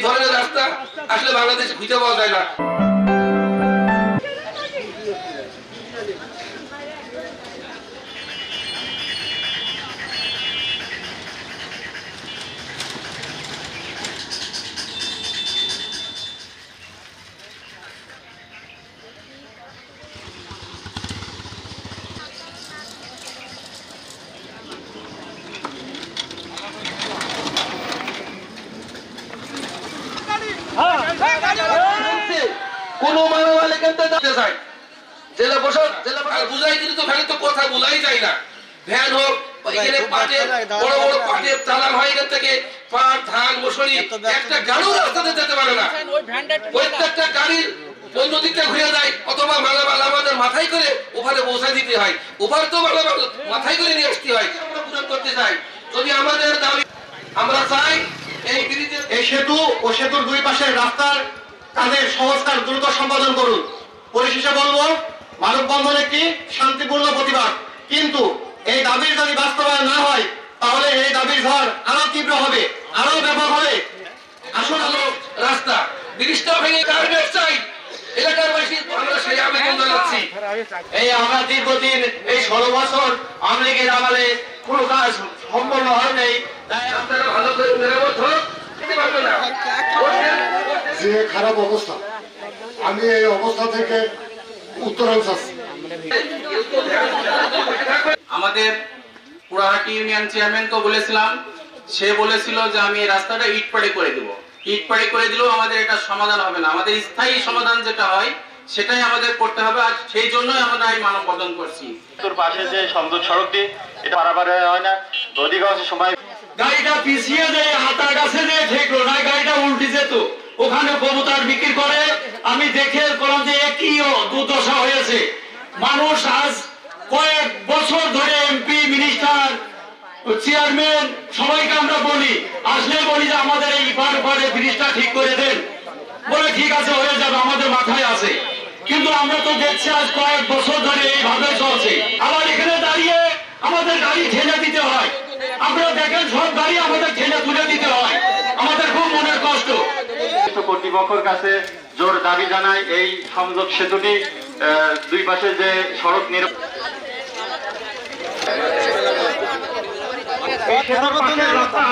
ধরনের রাস্তা আসলে বাংলাদেশে খুঁজে পাওয়া যায় না। কোন মানবালে কেনতে যেতে চাই জেলা প্রশাসন জেলা বুঝাই দিলে তো ভ্যানে তো কথা বলাই যায় না। ভ্যান হোক এখানে পাটের বড় বড় পাটের চালান হয়, এখান থেকে পাট ধান মসুরি একটা গাড়িও রাস্তাতে যেতে পারে না। প্রত্যেকটা গাড়ির অন্য দিকটা ঘুরে যায়, অথবা মালামাল আমাদের মাথায় করে ওখানে পৌঁছায় দিতে হয়। ওভার তো মালামাল মাথায় করে নিয়ে আসতে হয়। আমরা পূরণ করতে চাই যদি আমাদের দাবি আমরা চাই এই সেতু ও সেতুর দুই পাশের রাস্তার কাজের সংস্কার দ্রুত সম্পাদন করুন। পরিশেষে বলবো, মানববন্ধন একটি শান্তিপূর্ণ প্রতিবাদ, কিন্তু এই দাবির যদি বাস্তবায়ন না হয় তাহলে এই দাবির ঝড় আরো তীব্র হবে, আরো ব্যাপক হবে। আসল আলো রাস্তা ব্রিজটা ভেঙে গার্বেজ চাই এলাকাবাসী, আমরা সেই আবেদন জানাচ্ছি। এই আমরা দীর্ঘদিন এই 16 বছর আওয়ামী লীগের আমলে কোনো কাজ সম্পন্ন হয় নাই। আপনারা ভালো করে মেরামত হোক দিতে পারবে না। যে খারাপ অবস্থা, আমি এই অবস্থা থেকে উত্তরণ চাচ্ছি। আমাদের পুরাহাটি ইউনিয়ন চেয়ারম্যানকে বলেছিলাম, সে বলেছিল যে আমি এই রাস্তাটা ইটপাড়ি করে দিব। ইটপাড়ি করে দিলেও আমাদের এটা সমাধান হবে না, আমাদের স্থায়ী সমাধান যেটা হয় সেটাই আমাদের করতে হবে। আর সেই জন্যই আমরা এই মানববন্ধন করছি। তোর পাশে যে সংযোগ সড়কটি, এটা বারবার হয় না, অধিকাংশ সময় গাড়িটা পিছিয়ে যায়, হাতার কাছে যে ঠেকলো না, গাড়িটা উল্টে যেত, ওখানে কবুতর বিক্রি করে। আমি দেখে বললাম যে একই দুর্দশা হয়েছে। মানুষ আজ কয়েক বছর ধরে এমপি, মিনিস্টার, চেয়ারম্যান সবাইকে আমরা বলি, আসলে বলি যে আমাদের এই পারে ব্রিজটা ঠিক করে দেন। বলে ঠিক আছে, হয়ে যাবে, আমাদের মাথায় আছে। কিন্তু আমরা তো দেখছি আজ কয়েক বছর ধরে এইভাবে চলছে। আবার এখানে দাঁড়িয়ে আমাদের গাড়ি ঠেলে দিতে হয়। আপনারা দেখেন, সব গাড়ি আমাদের ঠেলে তুলে দিতে হয়। আমাদের খুব মনের কষ্ট। কর্তৃপক্ষের কাছে জোর দাবি জানাই, এই সংযোগ সেতুটি দুই পাশে যে সড়ক এই সেতুর পাশের রাস্তা